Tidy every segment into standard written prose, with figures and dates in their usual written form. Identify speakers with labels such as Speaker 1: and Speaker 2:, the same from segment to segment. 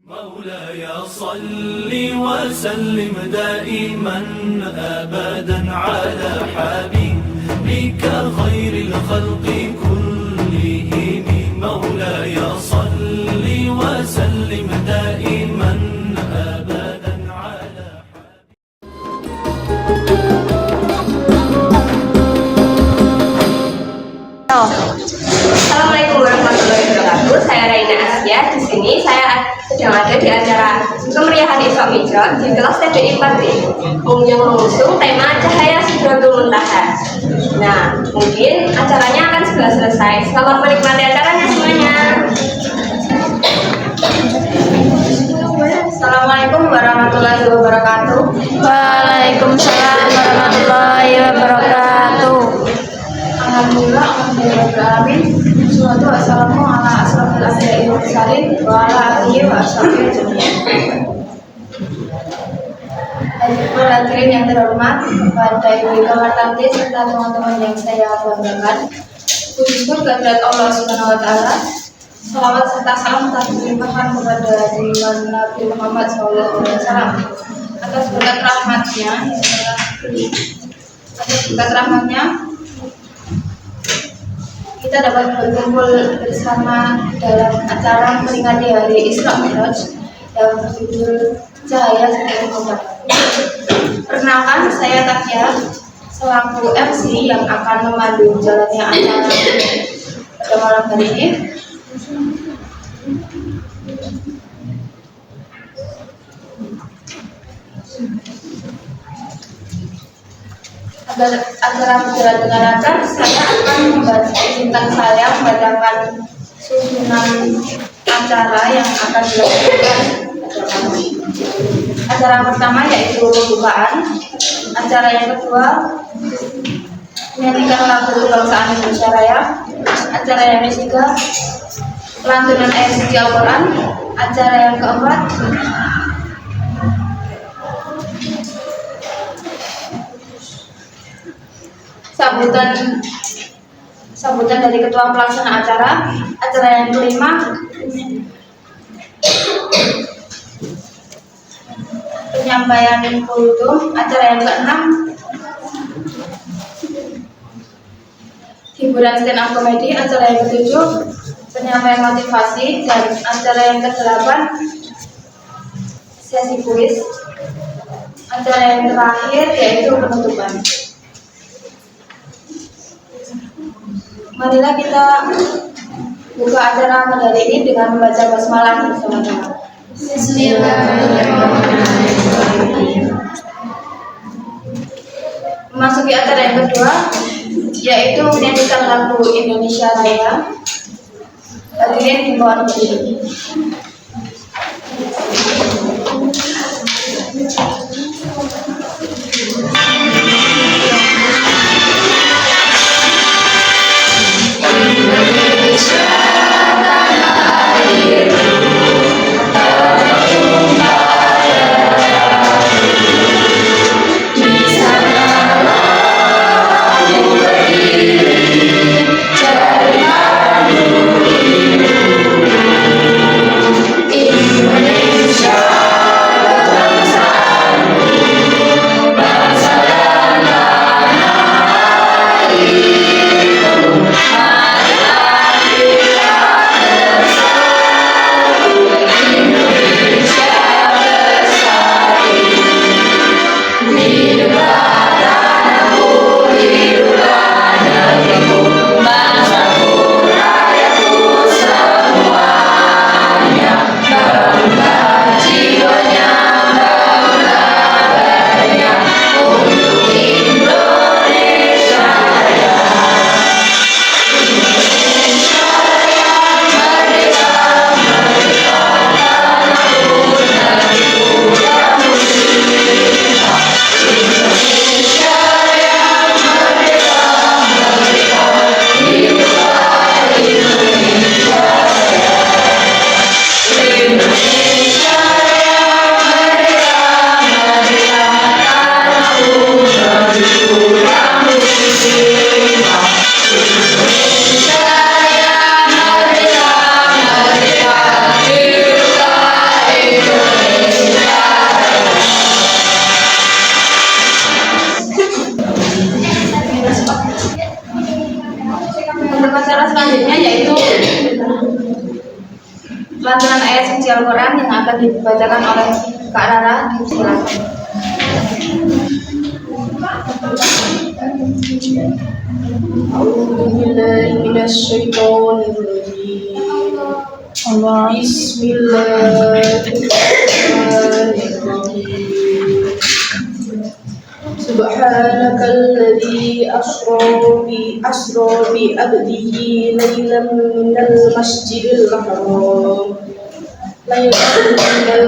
Speaker 1: مولاي صل وسلم دائما أبدا على حبيبك خير الخلق كلهم. مولاي صل وسلم دائما أبدا على
Speaker 2: Assalamualaikum warahmatullahi wabarakatuh. Saya Raina Asya. Di sini saya sedang ada di acara kemeriahan Isra Mi'raj di kelas TDI 4B yang mengusung tema Cahaya Sidratul Muntaha. Nah, mungkin acaranya akan segera selesai. Selamat menikmati acaranya semuanya. Assalamualaikum warahmatullahi wabarakatuh.
Speaker 3: Waalaikumsalam warahmatullahi wabarakatuh.
Speaker 2: Alhamdulillah, alhamdulillahirrahmanirrahim. Wassalatu wassalamu ala asrofil anbiya'i wal mursalin wa ala alihi wa ashabihi ajma'in. Hadirin yang terhormat, kepada Ibu Martanti serta teman-teman yang saya banggakan, puji syukur kehadirat Allah Subhanahu wa taala. Salawat serta salam telah dilimpahkan kepada junjungan Nabi Muhammad SAW atas berkat rahmatnya kita dapat berkumpul bersama dalam acara memperingati hari Isra Mi'raj yang berjudul Cahaya Sidratul Muntaha. Perkenalkan, saya Takia selaku MC yang akan memandu jalannya acara pada malam hari ini. Agar acara berjalan dengan lancar, saya akan membacakan susunan acara yang akan dilakukan. Acara pertama yaitu pembukaan, acara yang kedua menyanyikan lagu kebangsaan Indonesia Raya, acara yang ketiga lantunan ayat suci Al-Quran, acara yang keempat sambutan dari ketua pelaksana acara yang kelima penyampaian kultum, acara yang keenam hiburan stand up komedi, acara yang ketujuh penyampaian motivasi, dan acara yang kedelapan sesi kuis, acara yang terakhir yaitu penutupan. Marilah kita buka acara pada hari ini dengan membaca basmalah bersama-sama. Bismillahirrahmanirrahim. Memasuki acara yang kedua, yaitu menyanyikan lagu Indonesia Raya. Hadirin dimohon berdiri. ayat suci Al-Quran yang akan dibacakan oleh Kak Rara. Silakan.
Speaker 4: Bismillahirrahmanirrahim. Subhanakalladzi asra bi abdihi lailan minal masjidil haram ilal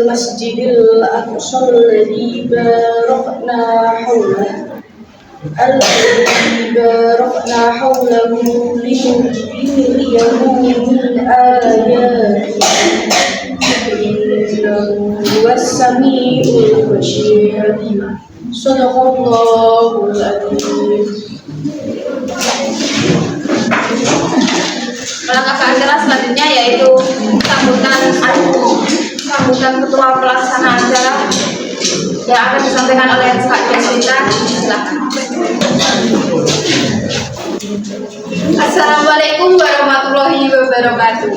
Speaker 4: masjidil aqsa alladzi barakna hawlahu linuriyahu min ayatina innahu huwas-sami'ul basyir. Shadaqallahul adzim.
Speaker 2: Melangkah ke acara selanjutnya yaitu sambutan ketua pelaksana acara yang akan disampaikan oleh Kak Deswita. Silakan. Assalamualaikum warahmatullahi wabarakatuh.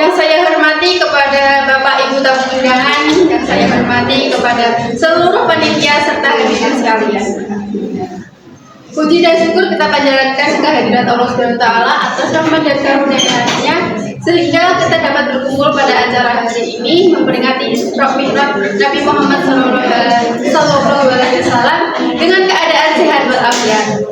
Speaker 2: Yang saya hormati kepada Bapak Ibu tamu undangan, yang saya hormati kepada seluruh panitia serta hadirin sekalian. Puji dan syukur kita panjatkan kehadirat Allah SWT atas rahmat dan karunia-Nya sehingga kita dapat berkumpul pada acara hari ini memperingati Isra Mi'raj Nabi Muhammad SAW dengan keadaan sehat walafiat.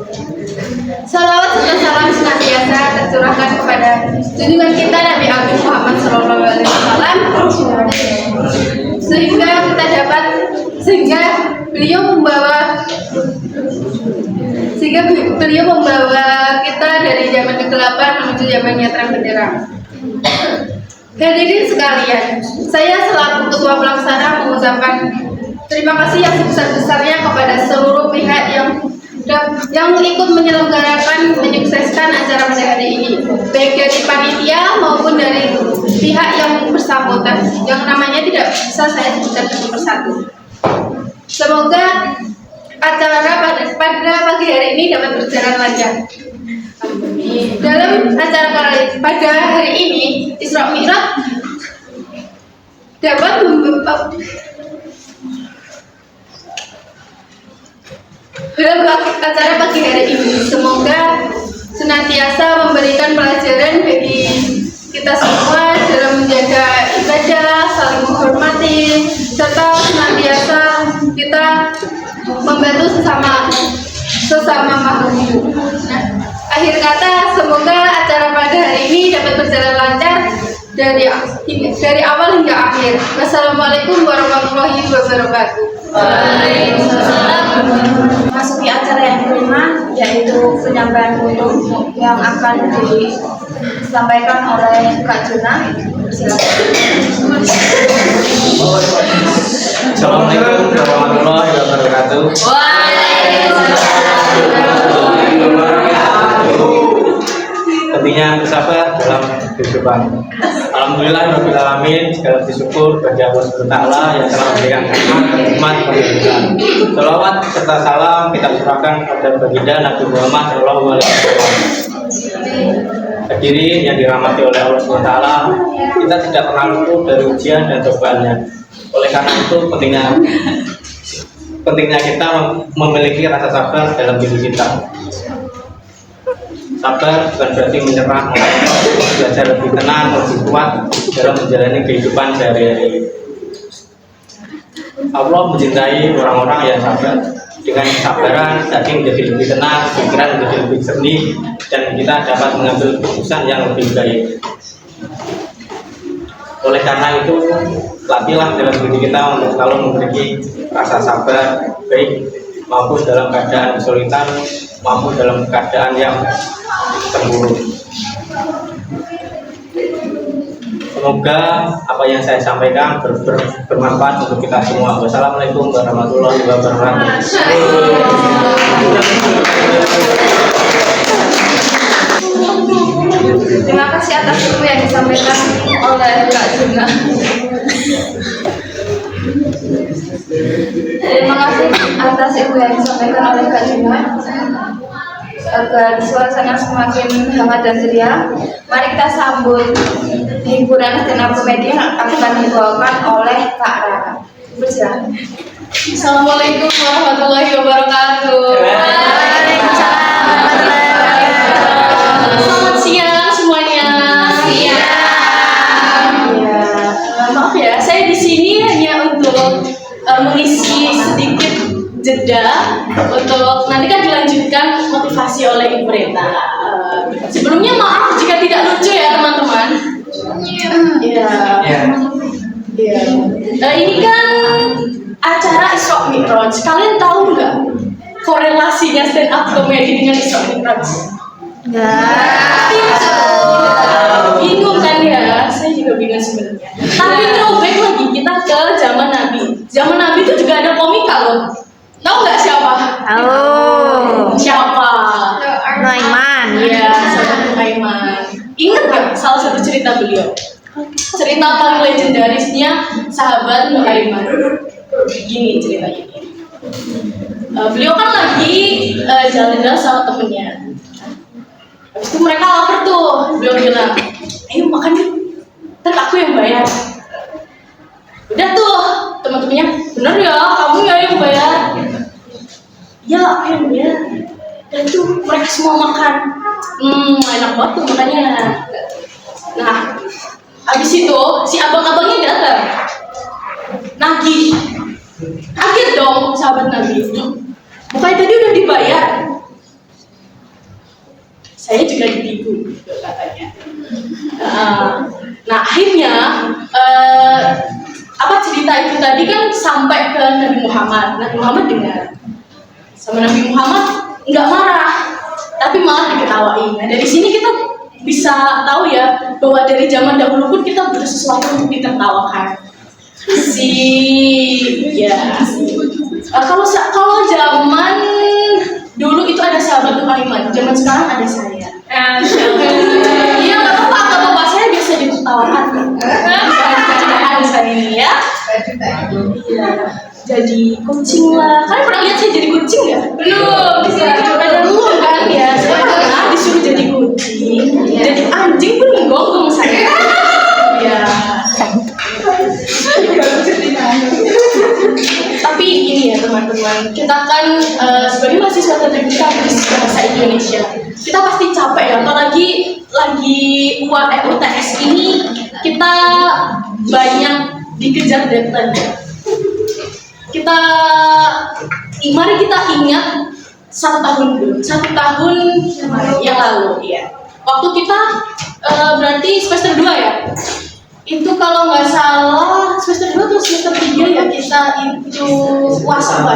Speaker 2: Salawat serta salam senantiasa tercurahkan kepada junjungan kita Nabi Agung Muhammad SAW sehingga beliau membawa kita dari zaman kegelapan menuju zaman yang terang benderang. Hadirin sekalian, saya selaku ketua pelaksana mengucapkan terima kasih yang sebesar-besarnya kepada seluruh pihak yang ikut menyelenggarakan, menyukseskan acara pada hari ini, baik dari panitia maupun dari pihak yang bersangkutan, yang namanya tidak bisa saya sebutkan satu persatu. Semoga acara pada pagi hari ini dapat berjalan lancar. Dalam acara pada hari ini, Isra Mi'raj dapat dalam acara pagi hari ini, semoga senantiasa memberikan pelajaran bagi kita semua dalam menjaga ibadah, saling menghormati, serta senantiasa kita membantu sesama makhluk hidup. Nah, akhir kata, semoga acara pada hari ini dapat berjalan lancar dari awal hingga akhir. Wassalamualaikum warahmatullahi wabarakatuh.
Speaker 3: Waalaikumsalam.
Speaker 2: Masuki acara yang kelima, yaitu penyampaian foto yang akan disampaikan oleh Kak Juna. Silakan.
Speaker 5: Assalamualaikum warahmatullahi wabarakatuh. Tentunya bersabar dalam kehidupan. Alhamdulillahirrahmanirrahim. Segala bersyukur bagi Allah SWT yang telah memberikan nikmat kepada kita. Salawat serta salam kita serahkan kepada baginda Nabi Muhammad SAW. Hadirin yang dirahmati oleh Allah SWT, kita tidak pernah luput dari ujian dan cobaannya. Oleh karena itu pentingnya kita memiliki rasa sabar dalam diri kita. Sabar bukan berarti menyerah, belajar lebih tenang, lebih kuat dalam menjalani kehidupan sehari-hari. Allah mencintai orang-orang yang sabar. Dengan kesabaran, hati menjadi lebih tenang, pikiran menjadi lebih jernih, dan kita dapat mengambil keputusan yang lebih baik. Oleh karena itu, latihlah dalam diri kita untuk selalu memiliki rasa sabar, baik maupun dalam keadaan kesulitan, maupun dalam keadaan yang terburuk. Semoga apa yang saya sampaikan bermanfaat untuk kita semua. Wassalamualaikum warahmatullahi wabarakatuh.
Speaker 2: Terima kasih atas ilmu yang disampaikan oleh Kak Juna. Terima kasih atas ilmu yang disampaikan oleh Kak Juna. agar suasana semakin hangat dan ceria, mari kita sambut hiburan stand up komedi yang akan dibawakan oleh Kak Rara. Bersilakan.
Speaker 3: Assalamualaikum warahmatullahi wabarakatuh. Selamat siang semuanya. Ya, maaf ya, saya di sini hanya untuk mengisi sedikit jeda untuk nanti kan dilanjutkan motivasi oleh Ibu Reta. Sebelumnya maaf jika tidak lucu ya teman-teman. Ya. Ini kan acara Isra Mi'raj. Kalian tahu nggak korelasinya stand up comedy dengan Isra Mi'raj? Bingung kan ya? Saya juga bingung sebenarnya. Tapi throwback lagi kita ke zaman Nabi. Zaman Nabi itu juga ada komika loh. Tahu nggak siapa? Siapa?
Speaker 6: Nuaiman.
Speaker 3: Iya, sahabat Nuaiman. Ingat nggak salah satu cerita beliau? Cerita paling legendarisnya sahabat Nuaiman. Gini ceritanya. Beliau kan lagi jalan-jalan sama temennya. Habis itu mereka lapar tuh. Beliau bilang, ayo makan yuk, ntar aku yang bayar. Udah tuh teman-temannya, bener ya kamu ya yang bayar. Ya aku yang bayar. Dan tuh mereka semua makan. Enak banget tuh makannya. Nah, habis itu si abang-abangnya datang. Nagih. Kaget dong sahabat Nabi. Bukannya tadi udah dibayar. Saya juga ditipu katanya. Nah akhirnya cerita itu tadi kan sampai ke Nabi Muhammad. Nabi Muhammad dengar. Sama Nabi Muhammad nggak marah, tapi malah diketawain. Nah dari sini kita bisa tahu ya bahwa dari zaman dahulu pun kita butuh sesuatu untuk ditertawakan. Kalau zaman dulu itu ada sahabat Nuaiman, zaman sekarang ada saya. Iya nggak apa-apa, saya biasa ditertawakan. Ada saya ini ya. Jadi kucing lah. Kalian pernah lihat saya jadi kucing ya? Belum. Ada belum kan ya? Saya pernah disuruh jadi kucing, jadi anjing pun ngonggong saya. Ya. Tapi ini ya teman-teman, kita kan sebagai mahasiswa terdidik bahasa Indonesia, kita pasti capek ya, apalagi lagi UTS ini kita banyak dikejar deadline. Mari kita ingat 1 tahun yang lalu ya. Waktu kita berarti semester 2 ya. Itu kalau nggak salah semester 2 atau semester 3 ya, kita itu puasa.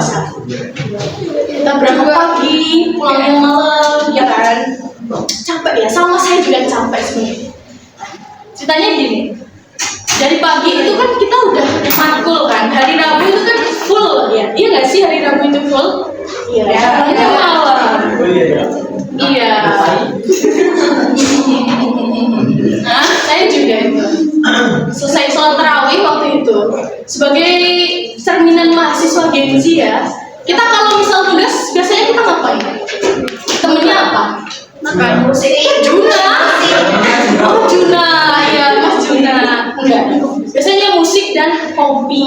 Speaker 3: Kita berangkat pagi, pulangnya malam, ya kan? Capek ya, sama saya juga capek sebenarnya. Ceritanya gini, dari pagi itu kan kita udah matkul kan, hari Rabu itu kan full ya, iya nggak sih hari Rabu itu full? Iya, itu malam. Iya. Nah, saya juga itu. Selesai sholat tarawih waktu itu, sebagai cerminan mahasiswa Gen Z ya, kita kalau misal tugas biasanya kita ngapain? Temennya apa? Makan musik. Juna. Oh Juna, ya Mas Juna. Enggak. Biasanya musik dan kopi.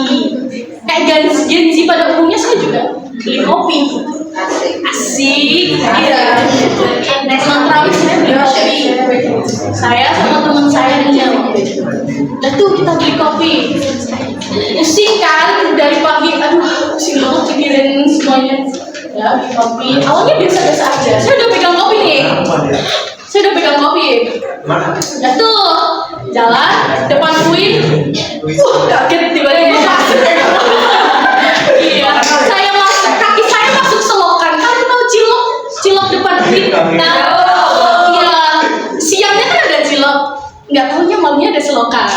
Speaker 3: Kayak Gen Z pada umumnya saya juga beli kopi. Asik. Iya. Sholat tarawih saya beli kopi. Saya sama teman saya waktu itu. Dan tuh kita beli kopi. Pusing kan dari pagi, pusing banget pikirin semuanya. Ya beli kopi. Awalnya biasa-biasa aja. Saya udah pegang kopi nih. Ya tuh jalan depan UIN. Kaget tiba-tiba masuk. Iya. Kaki saya masuk selokan. Kalian tahu cilok depan UIN? Iya. Siangnya kan ada cilok. Nggak tahunya malamnya ada selokan.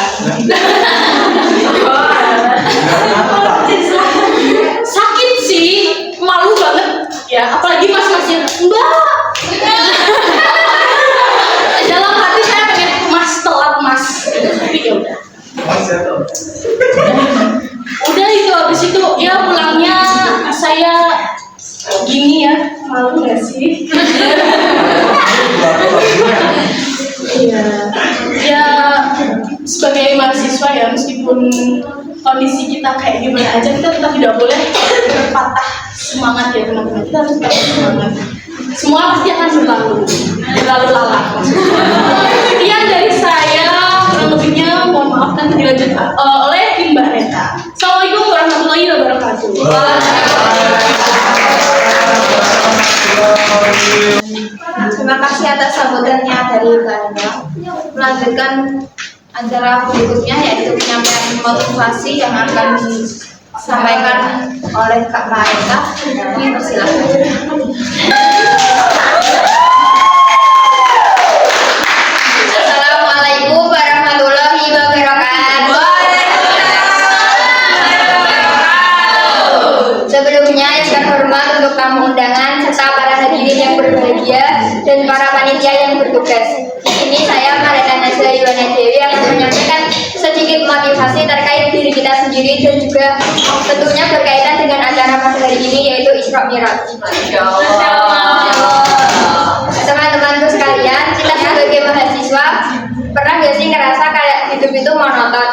Speaker 3: Sakit sih, malu banget ya, apalagi mas-masnya Mbak. Dalam hati saya pengen mas telat mas, tapi ya udah. Udah itu habis itu ya pulangnya saya gini ya, malu nggak sih?
Speaker 4: الدنيا.
Speaker 3: Ya sebagai mahasiswa ya, meskipun kondisi kita kayak gimana aja, kita tetap tidak boleh berpatah semangat ya teman-teman. Kita harus tetap semangat. Semua pasti akan berlalu lalang. Sekian dari saya, kurang lebihnya mohon maaf nanti dilanjut oleh tim Mbak Reta. Assalamualaikum warahmatullahi wabarakatuh.
Speaker 2: Terima kasih atas sambutannya dari Mbak Enda. Melanjutkan acara berikutnya yaitu penyampaian motivasi yang akan disampaikan oleh Kak Maeta. Kami persilakan. Assalamualaikum warahmatullahi wabarakatuh. Sebelumnya yang terhormat untuk tamu undangan serta para hadirin yang berbahagia dan para panitia yang bertugas. Di sini saya Maeta Nazla Iwana Dewi akan menyampaikan sedikit motivasi terkait diri kita sendiri dan juga tentunya berkaitan dengan acara pada hari ini yaitu Isra Mi'raj. Teman-temanku sekalian, kita sebagai mahasiswa pernah gak sih ngerasa kayak hidup itu monoton?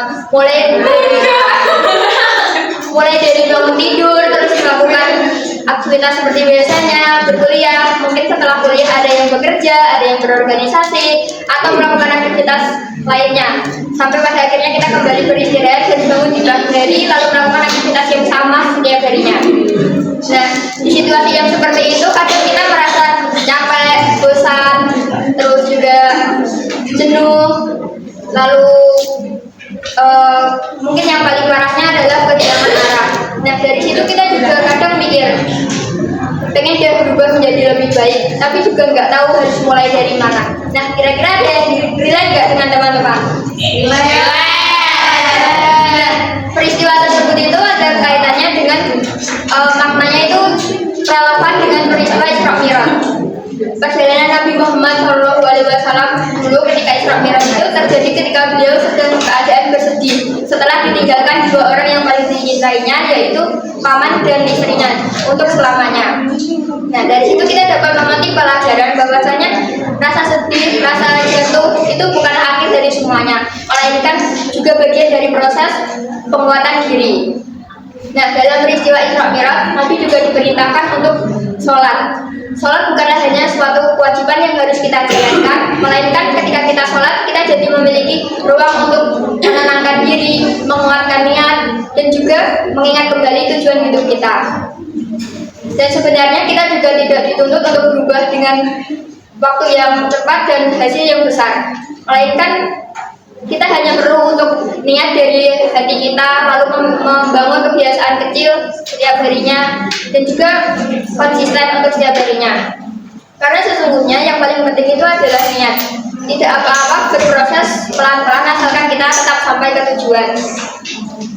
Speaker 2: Mulai dari bangun tidur, terus melakukan aktivitas seperti biasanya, berkuliah, mungkin setelah kuliah ada yang bekerja, ada yang berorganisasi, atau melakukan aktivitas lainnya. Sampai pada akhirnya kita kembali beristirahat dan bangun di pagi hari, lalu melakukan aktivitas yang sama setiap harinya. Nah, di situasi yang seperti itu, kadang kita merasa capek, bosan, terus juga jenuh, lalu mungkin yang paling parahnya adalah kehilangan arah. Nah, dari situ kita juga kadang mikir pengen dia berubah menjadi lebih baik, tapi juga nggak tahu harus mulai dari mana. Nah, kira-kira ada yang relate nggak dengan teman-teman? Peristiwa tersebut itu ada kaitannya dengan maknanya itu relevan dengan peristiwa Isra Mi'raj. Perjalanan Nabi Muhammad SAW dulu ketika Isra Mi'raj itu terjadi ketika beliau sedang keadaan bersedih setelah ditinggalkan dua orang yang paling dicintainya, yaitu paman dan istrinya untuk selamanya. Nah, dari situ kita dapat memetik pelajaran bahwasanya rasa sedih, rasa jatuh itu bukanlah akhir dari semuanya, melainkan juga bagian dari proses penguatan diri. Nah, dalam peristiwa Isra Mi'raj, Nabi juga diperintahkan untuk sholat. Sholat bukanlah hanya suatu kewajiban yang harus kita jalankan, melainkan ketika kita sholat, kita jadi memiliki ruang untuk menenangkan diri, menguatkan niat, dan juga mengingat kembali tujuan hidup kita. Dan sebenarnya kita juga tidak dituntut untuk berubah dengan waktu yang cepat dan hasil yang besar, melainkan kita hanya perlu untuk niat dari hati kita, lalu membangun kebiasaan kecil setiap harinya, dan juga konsisten untuk setiap harinya. Karena sesungguhnya yang paling penting itu adalah niat. Tidak apa-apa berproses pelan-pelan asalkan kita tetap sampai ke tujuan.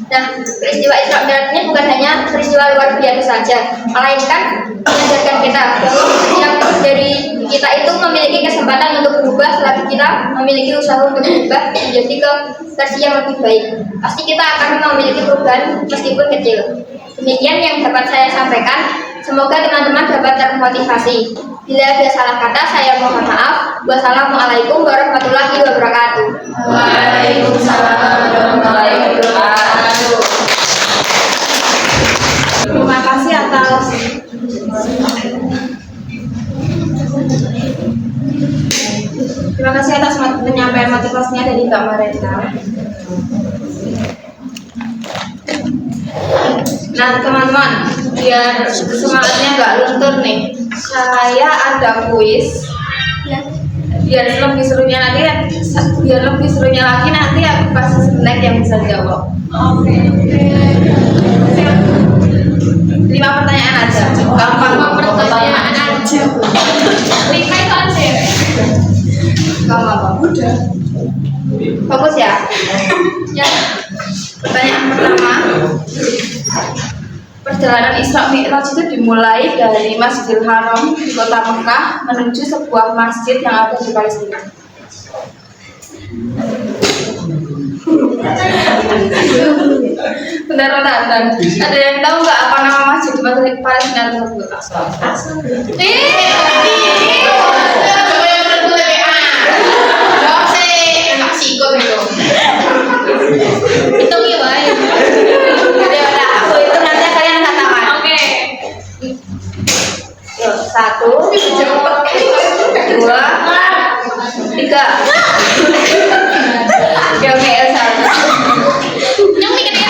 Speaker 2: Nah, peristiwa Isra Mi'raj ini bukan hanya peristiwa luar biasa saja, melainkan mengajarkan kita bahwa setiap dari kita itu memiliki kesempatan untuk berubah selagi kita memiliki usaha untuk berubah menjadi ke versi yang lebih baik. Pasti kita akan memiliki perubahan meskipun kecil. Demikian yang dapat saya sampaikan. Semoga teman-teman dapat termotivasi. Bila ada salah kata, saya mohon maaf. Wassalamualaikum warahmatullahi wabarakatuh.
Speaker 1: Waalaikumsalam warahmatullahi wabarakatuh.
Speaker 2: Terima kasih atas penyampaian motivasinya dari Mbak Mareta. Nah, teman-teman, biar semangatnya nggak luntur nih, saya ada kuis. Biar lebih serunya lagi aku kasih snack yang bisa jawab. Oke. 5 pertanyaan aja, gampang. 5 pertanyaan aja. 5 itu aja. Gampang. Udah. Fokus ya. Ya. Pertanyaan pertama. Perjalanan Isra Mi'raj itu dimulai dari Masjidil Haram di kota Mekah menuju sebuah masjid yang ada di Palestina. Bentar. Ada yang tahu nggak apa nama masjid di Palestina tersebut? Jawab 2, 3. GPL 1.
Speaker 3: Yang mikir ya,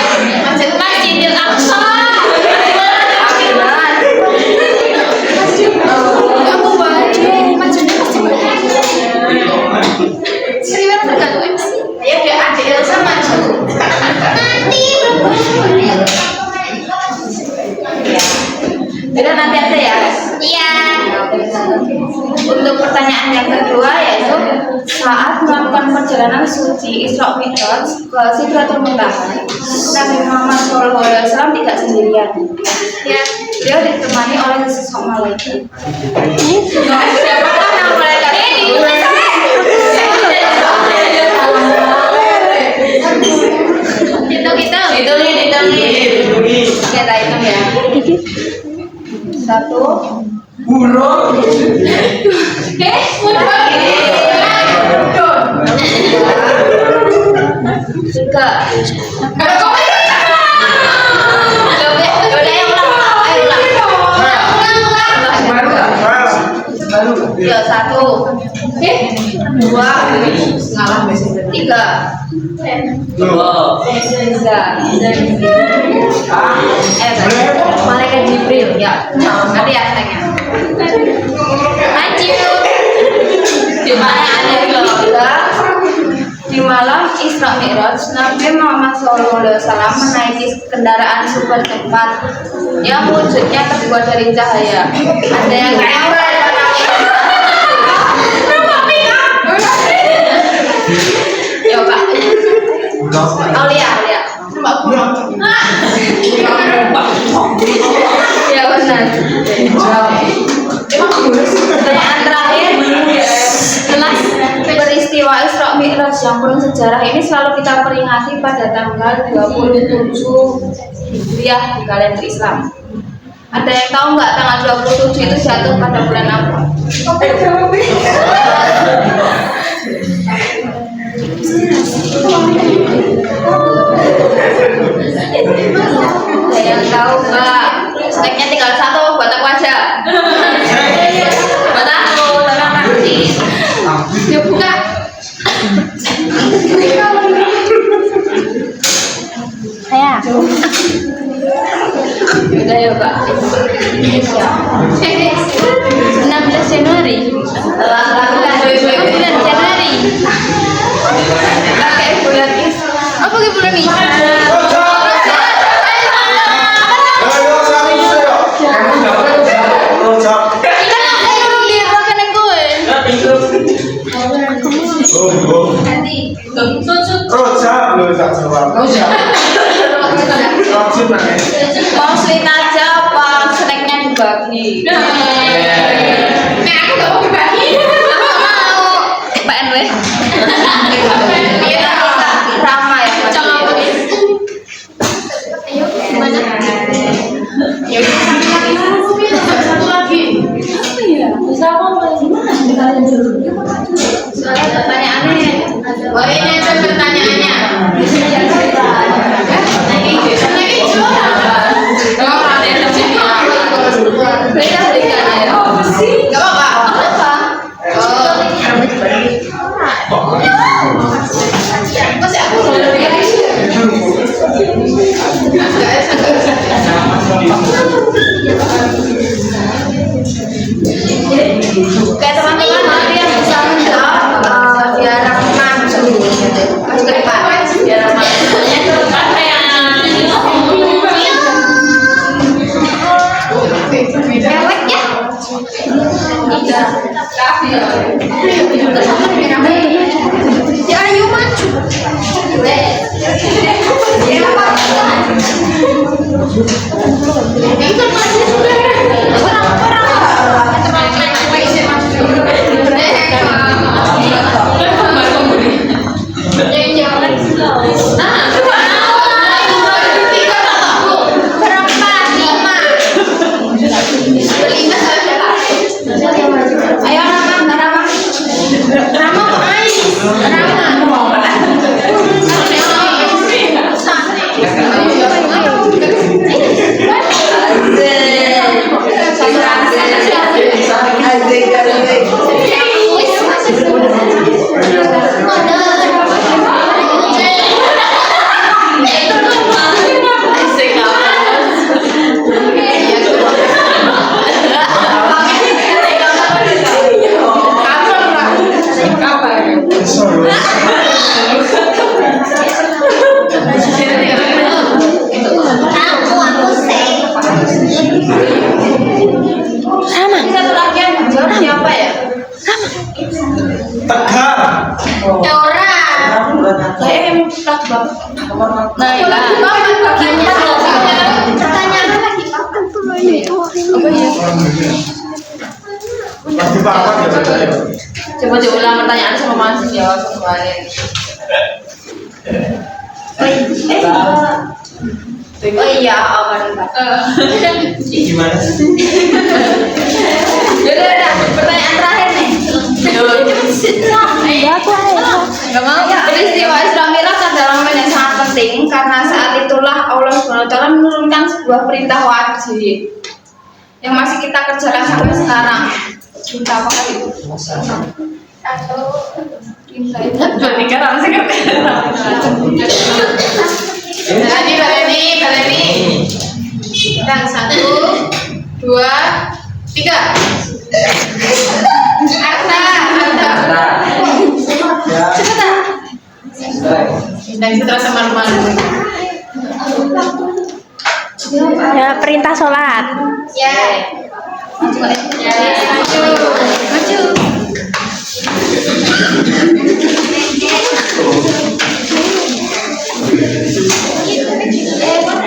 Speaker 3: Masjidil Aqsa.
Speaker 2: Aku baju majunya pasti
Speaker 3: Serius tergantung MC.
Speaker 2: ya dia adik Elsa maju. Beda nanti aja ya.
Speaker 3: Iya.
Speaker 2: Untuk pertanyaan yang kedua yaitu saat melakukan perjalanan suci Isra Mi'raj ke Sidratul Muntaha, Nabi Muhammad SAW tidak sendirian. Ya, beliau ditemani oleh sesosok malaikat. Siapakah nama malaikat itu? Hitung nih. Kita hitung ya. 1,
Speaker 5: Burung.
Speaker 2: 3. Ya 1, 2, 3. Malaikat Jibril ya. Nanti ya tanya. Lanjut. Di malam Isra Mi'raj, Nabi Muhammad SAW menaiki kendaraan super cepat yang wujudnya terbuat dari cahaya. Ada yang ya Pak. Aulia. Ya benar. Pertanyaan terakhir, jelas peristiwa Isra Mi'raj yang penuh sejarah ini selalu kita peringati pada tanggal 27 Hijriah di kalender Islam. Ada yang tahu nggak tanggal 27 itu jatuh pada bulan apa? Ada yang tahu nggak? Snacknya tinggal 1 buat aku aja. Buat aku, sama Maxi. Yuk buka.
Speaker 6: Saya.
Speaker 2: Udah ya Pak.
Speaker 6: 16 Januari.
Speaker 2: 9 Januari. Pakai bulan
Speaker 3: Apa ke bulan ini?
Speaker 2: mau sweet aja apa snacknya dibagi?
Speaker 3: Aku gak mau berbagi.
Speaker 2: Mau Pak NW? Iya, Rama ya Mas.
Speaker 3: Ya udah satu lagi.
Speaker 2: Soalnya pertanyaannya.
Speaker 3: Oh ini ada pertanyaannya.
Speaker 2: Beda ya.
Speaker 3: Gak apa-apa. Masih aku
Speaker 2: Kayak teman-teman nanti yang bisa menjawab biar maju ke depan. Biar maju. Mewek ya. Ya ayo maju. Ayo Rama. Rama kok Ais? Rama.
Speaker 5: Tegar.
Speaker 2: Kayak yang plat bapak.
Speaker 6: Nah, ya.
Speaker 2: Pertanyaannya lagi kapan tuh ini?
Speaker 5: Pasti paham ya betul.
Speaker 1: Coba diulang pertanyaan sama Mas jawab kembali.
Speaker 2: Oh iya, aman Pak.
Speaker 5: Gimana sih?
Speaker 1: Udah, pertanyaan terakhir nih.
Speaker 6: Gak mau.
Speaker 2: Peristiwa Isra Mi'raj adalah momen yang sangat penting karena saat itulah Allah SWT menurunkan sebuah perintah wajib yang masih kita kerjakan sampai sekarang. Perintah apa kali itu? Perintah itu.
Speaker 1: Bernikah sama sekretariat. Baleni.
Speaker 2: Dan 1, 2, 3.
Speaker 1: Dan itu terasa malu-malu.
Speaker 6: Ya, perintah sholat.
Speaker 2: Ya. Maju.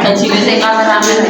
Speaker 1: Gaji saya kameramen.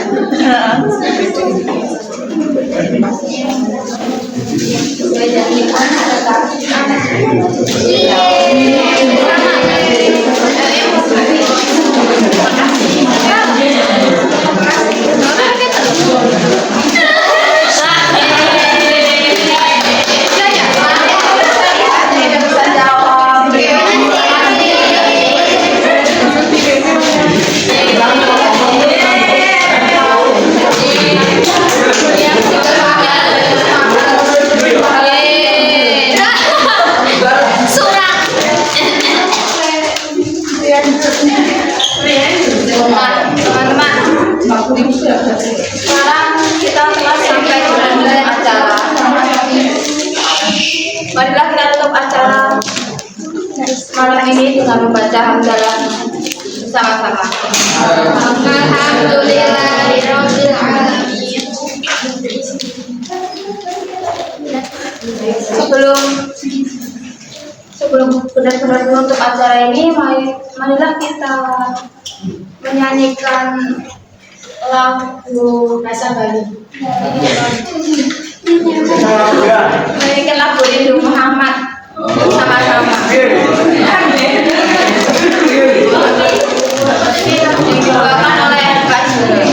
Speaker 2: Teman-teman, sekarang kita telah sampai di ujung acara. Marilah kita tutup acara malam ini dengan membaca hamdalah bersama-sama. Alhamdulillahirabbil alamin. Sebelum benar-benar menutup acara ini, marilah kita menyanyikan lagu Rasa Bali. Menyanyikan lagu Rindu Muhammad sama-sama. Dibawakan oleh Pak Juri.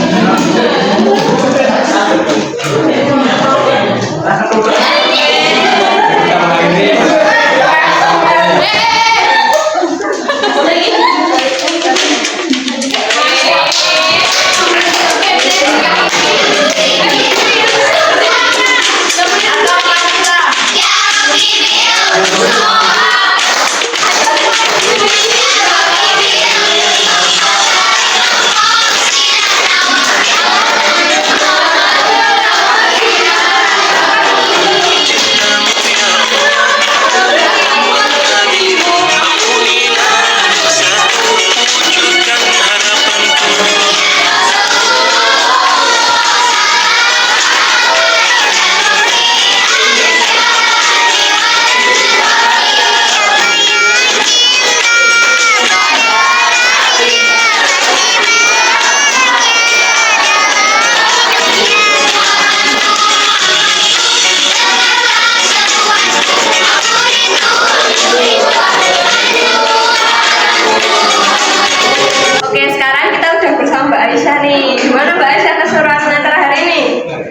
Speaker 2: Oke, sekarang kita udah bersama Mbak Aisyah nih. Gimana Mbak Aisyah keseruan acara hari ini?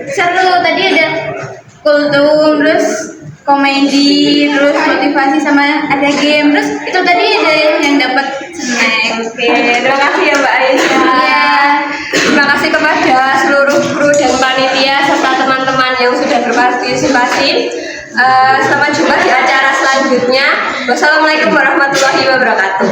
Speaker 6: Seru, tadi ada kultum, terus komedi, terus motivasi sama ada game, terus itu tadi ada yang dapat snack.
Speaker 2: Oke, terima kasih ya Mbak Aisyah. Terima kasih kepada seluruh kru dan panitia serta teman-teman yang sudah berpartisipasi. Selamat jumpa di acara selanjutnya. Wassalamualaikum warahmatullahi wabarakatuh.